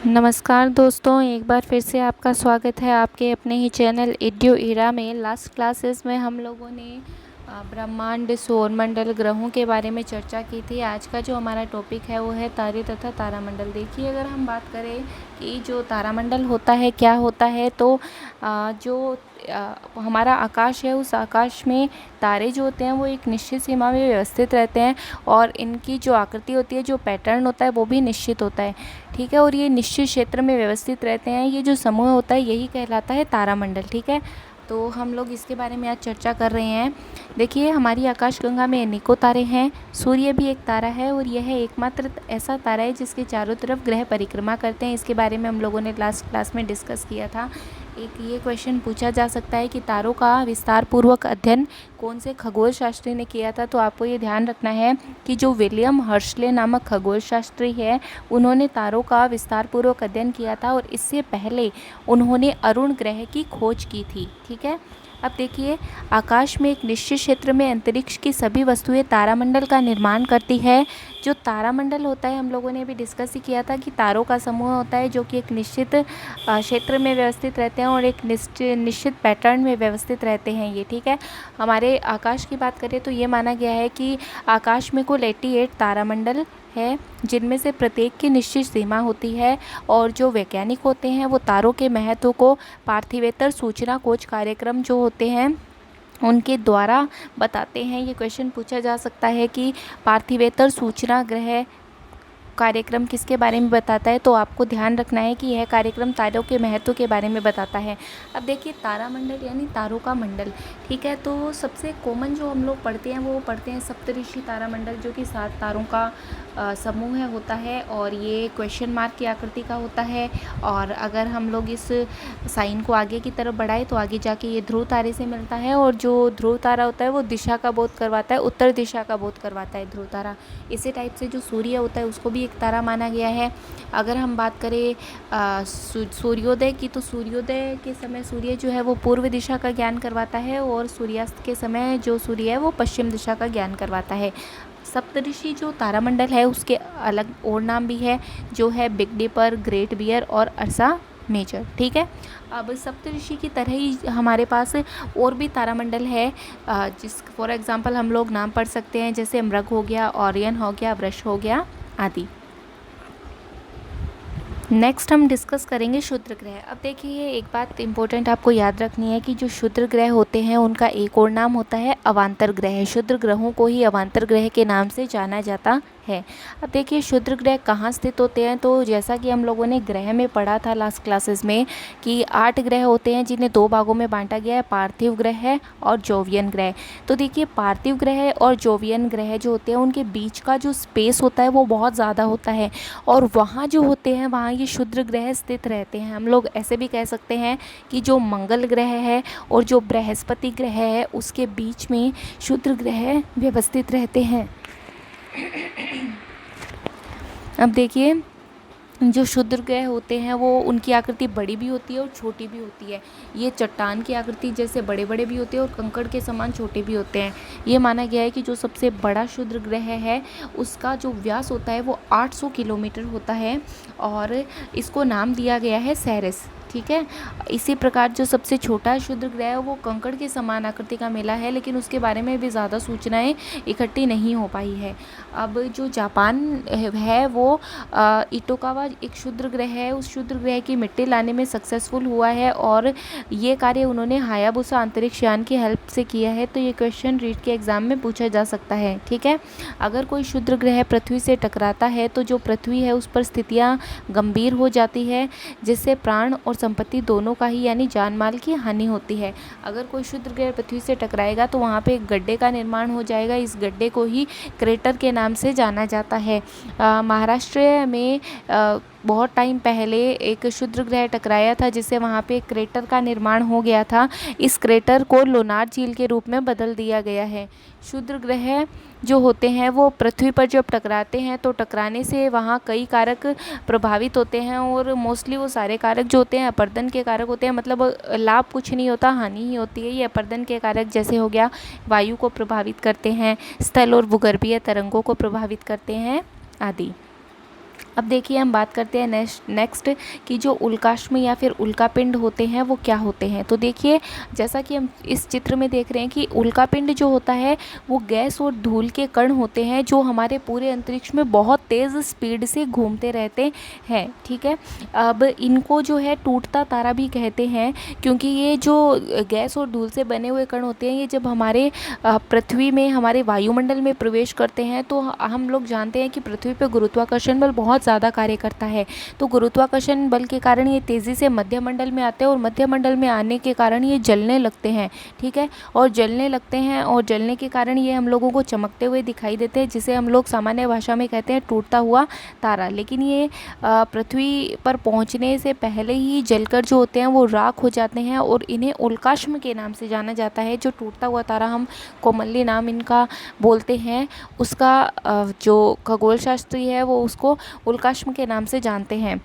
नमस्कार दोस्तों, एक बार फिर से आपका स्वागत है आपके अपने ही चैनल एड्यू एरा में। लास्ट क्लासेस में हम लोगों ने ब्रह्मांड, सौरमंडल, ग्रहों के बारे में चर्चा की थी। आज का जो हमारा टॉपिक है वो है तारे तथा तारामंडल। देखिए, अगर हम बात करें कि जो तारामंडल होता है क्या होता है, तो जो हमारा आकाश है उस आकाश में तारे जो होते हैं वो एक निश्चित सीमा में व्यवस्थित रहते हैं और इनकी जो आकृति होती है, जो पैटर्न होता है वो भी निश्चित होता है। ठीक है, और ये निश्चित क्षेत्र में व्यवस्थित रहते हैं। ये जो समूह होता है यही कहलाता है तारामंडल। ठीक है, तो हम लोग इसके बारे में आज चर्चा कर रहे हैं। देखिए, हमारी आकाशगंगा में अनेकों तारे हैं। सूर्य भी एक तारा है और यह एकमात्र ऐसा तारा है जिसके चारों तरफ ग्रह परिक्रमा करते हैं। इसके बारे में हम लोगों ने लास्ट क्लास में डिस्कस किया था। एक ये क्वेश्चन पूछा जा सकता है कि तारों का विस्तार पूर्वक अध्ययन कौन से खगोल शास्त्री ने किया था। तो आपको ये ध्यान रखना है कि जो विलियम हर्शले नामक खगोल शास्त्री है, उन्होंने तारों का विस्तार पूर्वक अध्ययन किया था और इससे पहले उन्होंने अरुण ग्रह की खोज की थी। ठीक है, अब देखिए, आकाश में एक निश्चित क्षेत्र में अंतरिक्ष की सभी वस्तुएं तारामंडल का निर्माण करती है। जो तारामंडल होता है, हम लोगों ने अभी डिस्कस ही किया था कि तारों का समूह होता है जो कि एक निश्चित क्षेत्र में व्यवस्थित रहते हैं और एक निश्चित पैटर्न में व्यवस्थित रहते हैं ये। ठीक है, हमारे आकाश की बात करें तो ये माना गया है कि आकाश में कुल 88 तारामंडल है, जिनमें से प्रत्येक की निश्चित सीमा होती है और जो वैज्ञानिक होते हैं वो तारों के महत्व को पार्थिवेतर सूचना खोज कार्यक्रम जो होते हैं उनके द्वारा बताते हैं। ये क्वेश्चन पूछा जा सकता है कि पार्थिवेतर सूचना ग्रह कार्यक्रम किसके बारे में बताता है, तो आपको ध्यान रखना है कि यह कार्यक्रम तारों के महत्व के बारे में बताता है। अब देखिए, तारामंडल यानी तारों का मंडल। ठीक है, तो सबसे कॉमन जो हम लोग पढ़ते हैं वो पढ़ते हैं सप्तऋषि तारामंडल, जो कि 7 तारों का समूह होता है और ये क्वेश्चन मार्क की आकृति का होता है। और अगर हम लोग इस साइन को आगे की तरफ बढ़ाए तो आगे जाके ये ध्रुव तारे से मिलता है और जो ध्रुव तारा होता है वो दिशा का बोध करवाता है, उत्तर दिशा का बोध करवाता है ध्रुव तारा। इसी टाइप से जो सूर्य होता है उसको भी एक तारा माना गया है। अगर हम बात करें सूर्योदय की, तो सूर्योदय के समय सूर्य जो है वो पूर्व दिशा का ज्ञान करवाता है और सूर्यास्त के समय जो सूर्य है वो पश्चिम दिशा का ज्ञान करवाता है। सप्तऋषि जो तारामंडल है उसके अलग और नाम भी है, जो है बिग डिपर, ग्रेट बियर और अर्सा मेजर। ठीक है, अब सप्तऋषि की तरह ही हमारे पास और भी तारामंडल है, जिस फॉर एग्जांपल हम लोग नाम पढ़ सकते हैं, जैसे मृग हो गया, ओरियन हो गया, वृष हो गया आदि। नेक्स्ट हम डिस्कस करेंगे क्षुद्र ग्रह। अब देखिए, एक बात इंपॉर्टेंट आपको याद रखनी है कि जो क्षुद्र ग्रह होते हैं उनका एक और नाम होता है अवांतर ग्रह। क्षुद्र ग्रहों को ही अवांतर ग्रह के नाम से जाना जाता है। अब देखिए, क्षुद्र ग्रह कहाँ स्थित होते हैं, तो जैसा कि हम लोगों ने ग्रह में पढ़ा था लास्ट क्लासेस में कि 8 ग्रह होते हैं जिन्हें 2 भागों में बांटा गया है, पार्थिव ग्रह और जोवियन ग्रह। तो देखिए, पार्थिव ग्रह और जोवियन ग्रह जो होते हैं उनके बीच का जो स्पेस होता है वो बहुत ज़्यादा होता है और वहाँ जो होते हैं वहाँ ये क्षुद्र ग्रह स्थित रहते हैं। हम लोग ऐसे भी कह सकते हैं कि जो मंगल ग्रह है और जो बृहस्पति ग्रह है उसके बीच में क्षुद्र ग्रह व्यवस्थित रहते हैं। अब देखिए, जो क्षुद्र ग्रह होते हैं वो उनकी आकृति बड़ी भी होती है और छोटी भी होती है। ये चट्टान की आकृति जैसे बड़े बड़े भी होते हैं और कंकड़ के समान छोटे भी होते हैं। ये माना गया है कि जो सबसे बड़ा क्षुद्र ग्रह है उसका जो व्यास होता है वो 800 किलोमीटर होता है और इसको नाम दिया गया है सेरेस। ठीक है, इसी प्रकार जो सबसे छोटा क्षुद्र ग्रह है वो कंकड़ के समान आकृति का मिला है, लेकिन उसके बारे में भी ज़्यादा सूचनाएं इकट्ठी नहीं हो पाई है। अब जो जापान है वो इटोकावा एक क्षुद्र ग्रह है, उस क्षुद्र ग्रह की मिट्टी लाने में सक्सेसफुल हुआ है और ये कार्य उन्होंने हायाबुसा अंतरिक्ष यान की हेल्प से किया है। तो ये क्वेश्चन रीट के एग्ज़ाम में पूछा जा सकता है। ठीक है, अगर कोई क्षुद्र ग्रह पृथ्वी से टकराता है तो जो पृथ्वी है उस पर स्थितियाँ गंभीर हो जाती है, जिससे प्राण और संपत्ति दोनों का ही यानी जान माल की हानि होती है। अगर कोई क्षुद्र ग्रह पृथ्वी से टकराएगा तो वहाँ पे एक गड्ढे का निर्माण हो जाएगा। इस गड्ढे को ही क्रेटर के नाम से जाना जाता है। महाराष्ट्र में बहुत टाइम पहले एक क्षुद्र ग्रह टकराया था जिससे वहाँ पे एक क्रेटर का निर्माण हो गया था। इस क्रेटर को लोनार झील के रूप में बदल दिया गया है। क्षुद्र ग्रह जो होते हैं वो पृथ्वी पर जब टकराते हैं तो टकराने से वहाँ कई कारक प्रभावित होते हैं और मोस्टली वो सारे कारक जो होते हैं अपर्दन के कारक होते हैं। मतलब लाभ कुछ नहीं होता, हानि ही होती है। ये अपर्दन के कारक जैसे हो गया वायु को प्रभावित करते हैं, स्थल और भूगर्भीय तरंगों को प्रभावित करते हैं आदि। अब देखिए हम बात करते हैं नेक्स्ट कि जो उल्काश्म या फिर उल्कापिंड होते हैं वो क्या होते हैं। तो देखिए जैसा कि हम इस चित्र में देख रहे हैं कि उल्कापिंड जो होता है वो गैस और धूल के कण होते हैं जो हमारे पूरे अंतरिक्ष में बहुत तेज़ स्पीड से घूमते रहते हैं। ठीक है, अब इनको जो है टूटता तारा भी कहते हैं, क्योंकि ये जो गैस और धूल से बने हुए कण होते हैं ये जब हमारे पृथ्वी में, हमारे वायुमंडल में प्रवेश करते हैं तो हम लोग जानते हैं कि पृथ्वी पर गुरुत्वाकर्षण बल बहुत ज़्यादा कार्य करता है। तो गुरुत्वाकर्षण बल के कारण ये तेज़ी से मध्य मंडल में आते हैं और मध्य मंडल में आने के कारण ये जलने लगते हैं। ठीक है, और जलने लगते हैं और जलने के कारण ये हम लोगों को चमकते हुए दिखाई देते हैं, जिसे हम लोग सामान्य भाषा में कहते हैं टूटता हुआ तारा। लेकिन ये पृथ्वी पर पहुंचने से पहले ही जलकर जो होते हैं वो राख हो जाते हैं और इन्हें उल्काश्म के नाम से जाना जाता है। जो टूटता हुआ तारा हम कॉमनली नाम इनका बोलते हैं, उसका जो खगोल शास्त्री है वो उसको उल्काश्म के नाम से जानते हैं।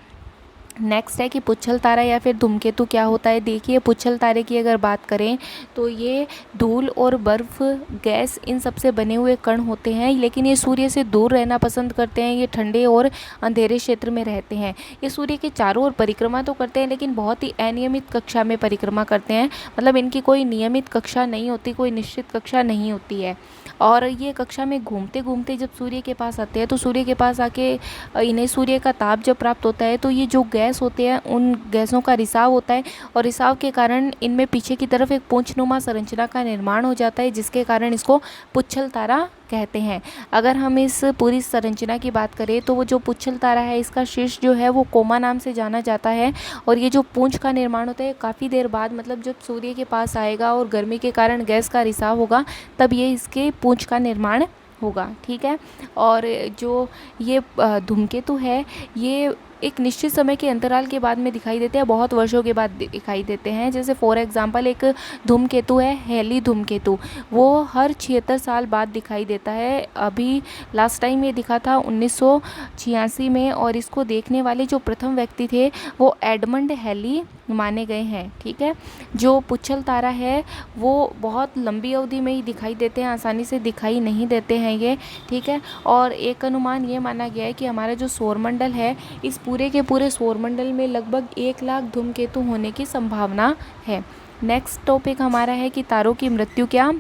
नेक्स्ट है कि पुच्छल तारा या फिर धूमकेतु क्या होता है। देखिए पुच्छल तारे की अगर बात करें तो ये धूल और बर्फ़, गैस, इन सब से बने हुए कण होते हैं, लेकिन ये सूर्य से दूर रहना पसंद करते हैं। ये ठंडे और अंधेरे क्षेत्र में रहते हैं। ये सूर्य के चारों ओर परिक्रमा तो करते हैं लेकिन बहुत ही अनियमित कक्षा में परिक्रमा करते हैं, मतलब इनकी कोई नियमित कक्षा नहीं होती, कोई निश्चित कक्षा नहीं होती है। और ये कक्षा में घूमते घूमते जब सूर्य के पास आते हैं तो सूर्य के पास आके इन्हें सूर्य का ताप जब प्राप्त होता है तो ये जो गैस होते हैं उन गैसों का रिसाव होता है और रिसाव के कारण इनमें पीछे की तरफ एक पूंछनुमा संरचना का निर्माण हो जाता है, जिसके कारण इसको पुच्छल तारा कहते हैं। अगर हम इस पूरी संरचना की बात करें तो वो जो पुच्छल तारा है इसका शीर्ष जो है वो कोमा नाम से जाना जाता है और ये जो पूंछ का निर्माण होता है काफ़ी देर बाद, मतलब जब सूर्य के पास आएगा और गर्मी के कारण गैस का रिसाव होगा तब ये इसके पूंछ का निर्माण होगा। ठीक है, और जो ये धूमकेतु है ये एक निश्चित समय के अंतराल के बाद में दिखाई देते हैं, बहुत वर्षों के बाद दिखाई देते हैं। जैसे फॉर एग्जांपल एक धूमकेतु है हेली धूमकेतु, वो हर 76 साल बाद दिखाई देता है। अभी लास्ट टाइम ये दिखा था 1986 में और इसको देखने वाले जो प्रथम व्यक्ति थे वो एडमंड हेली माने गए हैं। ठीक है, जो पुच्छल तारा है वो बहुत लंबी अवधि में ही दिखाई देते हैं, आसानी से दिखाई नहीं देते हैं ये। ठीक है, और एक अनुमान ये माना गया है कि हमारा जो सौरमंडल है इस पूरे के पूरे सौरमंडल में लगभग 1 लाख धूमकेतु होने की संभावना है। नेक्स्ट टॉपिक हमारा है कि तारों की मृत्यु क्या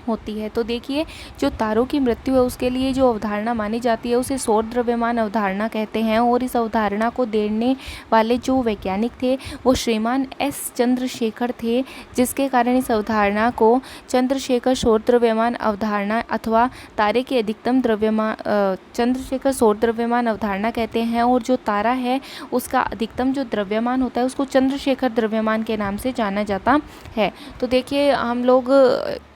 होती है। तो देखिए जो तारों की मृत्यु है उसके लिए जो अवधारणा मानी जाती है उसे सौर द्रव्यमान अवधारणा कहते हैं और इस अवधारणा को देने वाले जो वैज्ञानिक थे वो श्रीमान एस चंद्रशेखर थे, जिसके कारण इस अवधारणा को चंद्रशेखर सौर द्रव्यमान अवधारणा अथवा तारे के अधिकतम द्रव्यमान चंद्रशेखर सौर द्रव्यमान अवधारणा कहते हैं। और जो तारा है उसका अधिकतम जो द्रव्यमान होता है उसको चंद्रशेखर द्रव्यमान के नाम से जाना जाता है। तो देखिए हम लोग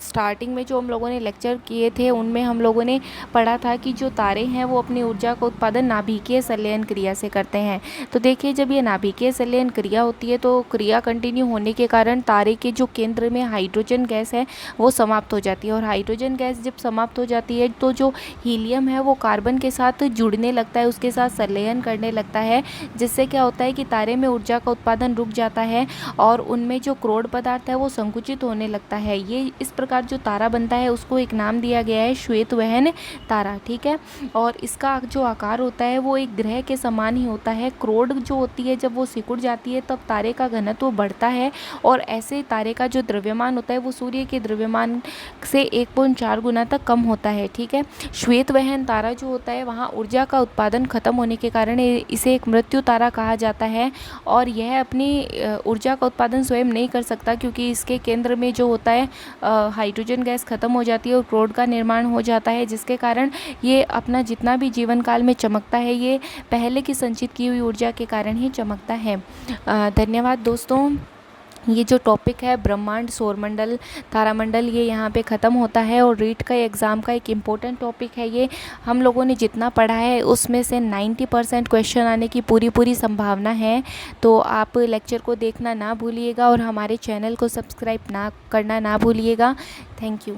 स्टार्टिंग में जो हम लोगों ने लेक्चर किए थे उनमें हम लोगों ने पढ़ा था कि जो तारे हैं वो अपनी ऊर्जा का उत्पादन नाभिकीय संलयन क्रिया से करते हैं। तो देखिए जब ये नाभिकीय संलयन क्रिया होती है तो क्रिया कंटिन्यू होने के कारण तारे के जो केंद्र में हाइड्रोजन गैस है वो समाप्त हो जाती है और हाइड्रोजन गैस जब समाप्त हो जाती है तो जो हीलियम है वो कार्बन के साथ जुड़ने लगता है, उसके साथ संलयन करने लगता है, जिससे क्या होता है कि तारे में ऊर्जा का उत्पादन रुक जाता है और उनमें जो क्रोड पदार्थ है वो संकुचित होने लगता है। ये इस प्रकार जो तारा बनता है उसको एक नाम दिया गया है श्वेत वहन तारा। ठीक है, और इसका जो आकार होता है वो एक ग्रह के समान ही होता है। क्रोड जो होती है जब वो सिकुड़ जाती है तब तारे का घनत्व बढ़ता है और ऐसे तारे का जो द्रव्यमान होता है वो सूर्य के द्रव्यमान से 1.4 गुना तक कम होता है। ठीक है, श्वेत वहन तारा जो होता है वहाँ ऊर्जा का उत्पादन खत्म होने के कारण इसे एक मृत्यु तारा कहा जाता है और यह अपनी ऊर्जा का उत्पादन स्वयं नहीं कर सकता क्योंकि इसके केंद्र में जो होता है हाइड्रोजन गैस खत्म हो जाती है और क्रोड का निर्माण हो जाता है, जिसके कारण ये अपना जितना भी जीवन काल में चमकता है ये पहले की संचित की हुई ऊर्जा के कारण ही चमकता है। धन्यवाद दोस्तों। ये जो टॉपिक है ब्रह्मांड, सौरमंडल, तारामंडल, ये यहाँ पे ख़त्म होता है और रीट का एग्ज़ाम का एक इम्पोर्टेंट टॉपिक है ये। हम लोगों ने जितना पढ़ा है उसमें से 90% क्वेश्चन आने की पूरी संभावना है। तो आप लेक्चर को देखना ना भूलिएगा और हमारे चैनल को सब्सक्राइब करना ना भूलिएगा। Thank you.